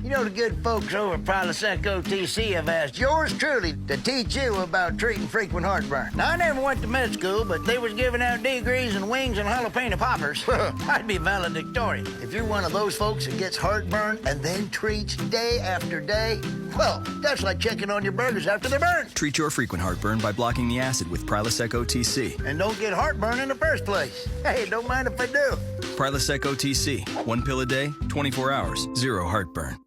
You know, the good folks over at Pt.2 have asked yours truly to teach you about treating frequent heartburn. Now, I never went to med school, but they was giving out degrees and wings and jalapeno poppers. I'd be valedictorian. If you're one of those folks that gets heartburn and then treats day after day, well, that's like checking on your burgers after they're burned. Treat your frequent heartburn by blocking the acid with Prilosec OTC. And don't get heartburn in the first place. Hey, don't mind if I do. Prilosec OTC. 1 pill a day, 24 hours, 0 heartburn.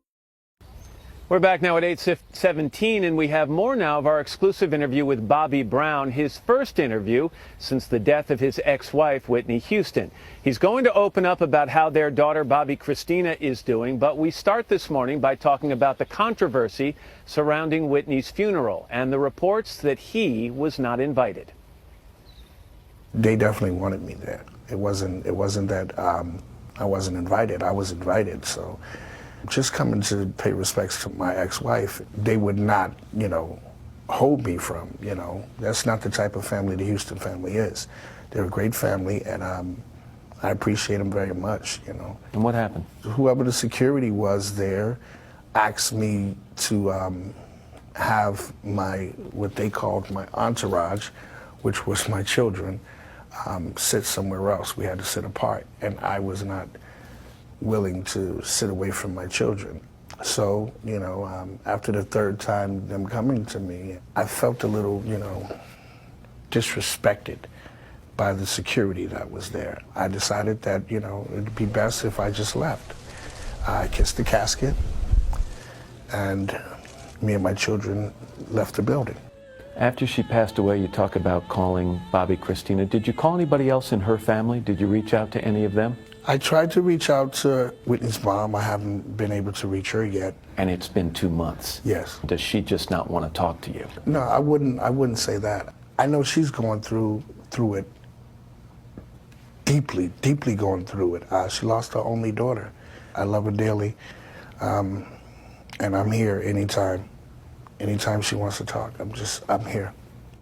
We're back now at 8:17, and we have more now of our exclusive interview with Bobby Brown, his first interview since the death of his ex-wife, Whitney Houston. He's going to open up about how their daughter, Bobby Christina, is doing, but we start this morning by talking about the controversy surrounding Whitney's funeral and the reports that he was not invited. They definitely wanted me there. It wasn't that I wasn't invited. I was invited, so. Just coming to pay respects to my ex-wife, they would not, hold me from, That's not the type of family the Houston family is. They're a great family, and I appreciate them very much, And what happened? Whoever the security was there asked me to have what they called my entourage, which was my children, sit somewhere else. We had to sit apart, and I was not willing to sit away from my children. So, after the third time them coming to me, I felt a little, disrespected by the security that was there. I decided that, it'd be best if I just left. I kissed the casket, and me and my children left the building. After she passed away, you talk about calling Bobby Christina. Did you call anybody else in her family? Did you reach out to any of them? I tried to reach out to Whitney's mom. I haven't been able to reach her yet. And it's been 2 months. Yes. Does she just not want to talk to you? No, I wouldn't say that. I know she's going through it deeply going through it. She lost her only daughter. I love her dearly, and I'm here anytime she wants to talk. I'm here.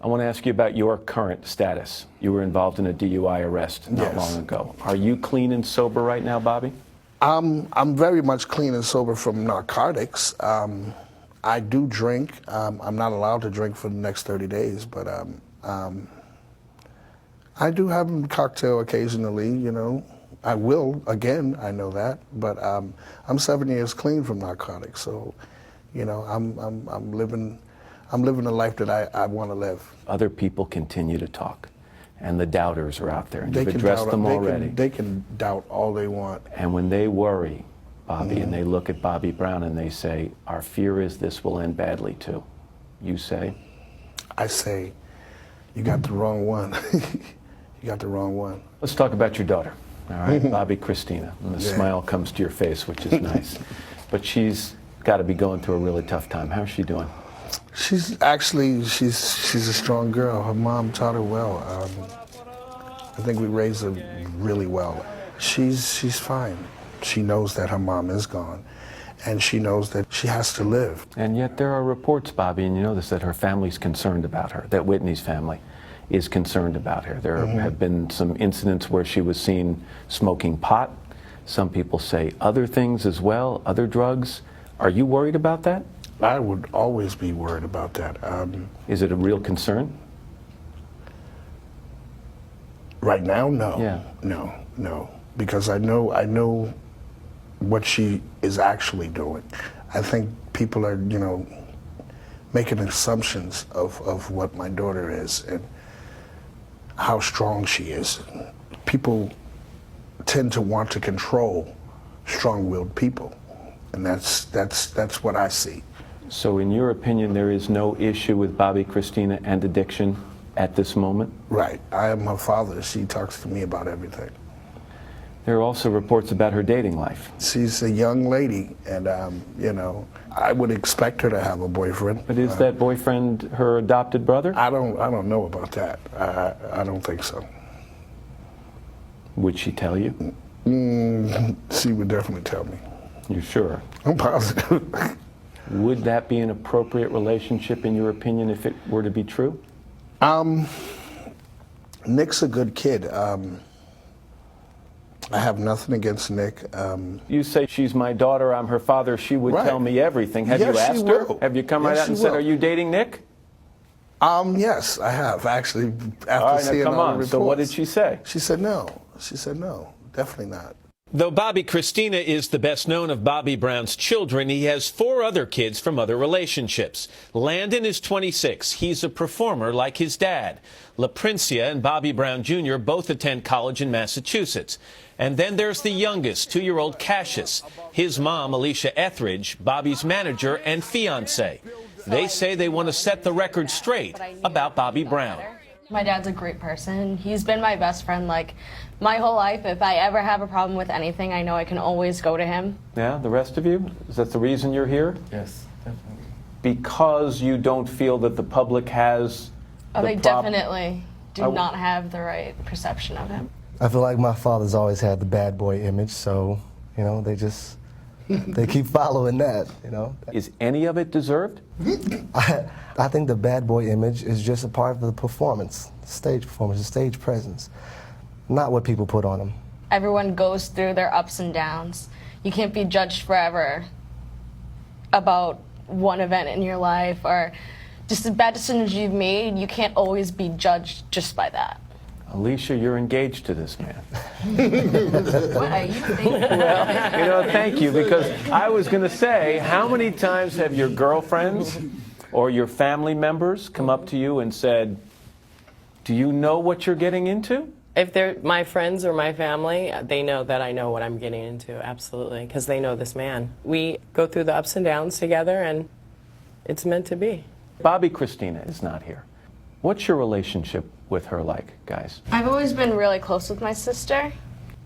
I want to ask you about your current status. You were involved in a DUI arrest not long ago. Are you clean and sober right now, Bobby? I'm very much clean and sober from narcotics. I do drink. I'm not allowed to drink for the next 30 days, but I do have a cocktail occasionally, I will, again, I know that, but I'm 7 years clean from narcotics, so, I'm living a life that I want to live. Other people continue to talk, and the doubters are out there, and you've addressed them already. They can doubt all they want. And when they worry, Bobby, and they look at Bobby Brown and they say, our fear is this will end badly too, you say? I say, you got the wrong one. You got the wrong one. Let's talk about your daughter, all right? Bobby Christina, and the smile comes to your face, which is nice. But she's got to be going through a really tough time. How's she doing? She's a strong girl. Her mom taught her well. I think we raised her really well. She's fine. She knows that her mom is gone, and she knows that she has to live. And yet there are reports, Bobby, and you know this, that her family's concerned about her, that Whitney's family is concerned about her. There have been some incidents where she was seen smoking pot. Some people say other things as well, other drugs. Are you worried about that? I would always be worried about that. Is it a real concern? Right now, no. Yeah. No. Because I know what she is actually doing. I think people are, making assumptions of what my daughter is and how strong she is. People tend to want to control strong-willed people, and that's what I see. So in your opinion, there is no issue with Bobby Christina and addiction at this moment? Right. I am her father. She talks to me about everything. There are also reports about her dating life. She's a young lady, and I would expect her to have a boyfriend. But is that boyfriend her adopted brother? I don't know about that. I don't think so. Would she tell you? She would definitely tell me. You're sure? I'm positive. Would that be an appropriate relationship, in your opinion, if it were to be true? Nick's a good kid. I have nothing against Nick. You say she's my daughter, I'm her father, she would Right. tell me everything. Have Yes, you she asked her? will. Have you come right Yes, out and she said, will. are you dating Nick? Yes, I have, actually, after All right, now seeing come all the on. reports. So what did she say? She said no. She said no, definitely not. Though Bobby Christina is the best known of Bobby Brown's children, he has 4 other kids from other relationships. Landon is 26. He's a performer like his dad. La Princia and Bobby Brown Jr. both attend college in Massachusetts. And then there's the youngest, 2-year-old Cassius. His mom, Alicia Etheridge, Bobby's manager and fiancé. They say they want to set the record straight about Bobby Brown. My dad's a great person. He's been my best friend like my whole life. If I ever have a problem with anything, I know I can always go to him. Yeah, the rest of you? Is that the reason you're here? Yes, definitely. Because you don't feel that the public has They definitely do not have the right perception of him. I feel like my father's always had the bad boy image, so, you know, they keep following that, you know. Is any of it deserved? I think the bad boy image is just a part of the performance, stage performance, the stage presence, not what people put on them. Everyone goes through their ups and downs. You can't be judged forever about one event in your life or just the bad decisions you've made. You can't always be judged just by that. Alicia, you're engaged to this man. What are you thinking? Well, you know, thank you, because I was going to say, how many times have your girlfriends or your family members come up to you and said, do you know what you're getting into? If they're my friends or my family, they know that I know what I'm getting into, absolutely, because they know this man. We go through the ups and downs together, and it's meant to be. Bobby Christina is not here. What's your relationship with her like, guys? I've always been really close with my sister.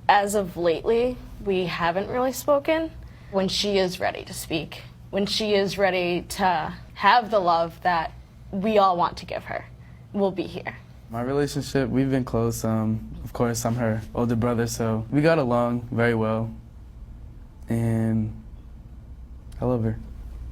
As of lately, we haven't really spoken. When she is ready to speak, when she is ready to have the love that we all want to give her, we'll be here. My relationship, we've been close. Of course, I'm her older brother, so we got along very well, and I love her.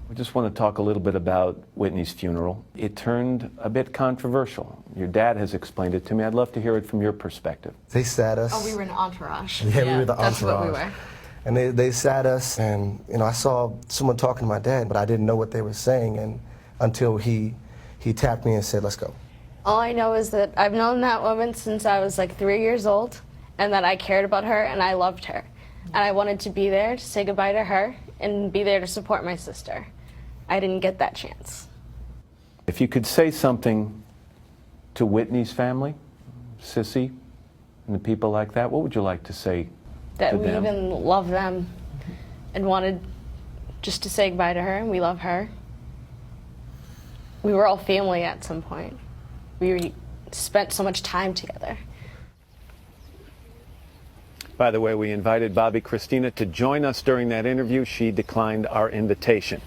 We just want to talk a little bit about Whitney's funeral. It turned a bit controversial. Your dad has explained it to me. I'd love to hear it from your perspective. They sat us. Oh, we were an entourage. Yeah, we were the entourage. That's what we were. And they sat us, and you know, I saw someone talking to my dad, but I didn't know what they were saying, and until he tapped me and said, "Let's go." All I know is that I've known that woman since I was like 3 years old, and that I cared about her and I loved her. And I wanted to be there to say goodbye to her and be there to support my sister. I didn't get that chance. If you could say something to Whitney's family, Sissy, and the people like that, what would you like to say That to we them? even love them and wanted just to say goodbye to her, and we love her. We were all family at some point. We spent so much time together. By the way, we invited Bobby Christina to join us during that interview. She declined our invitation.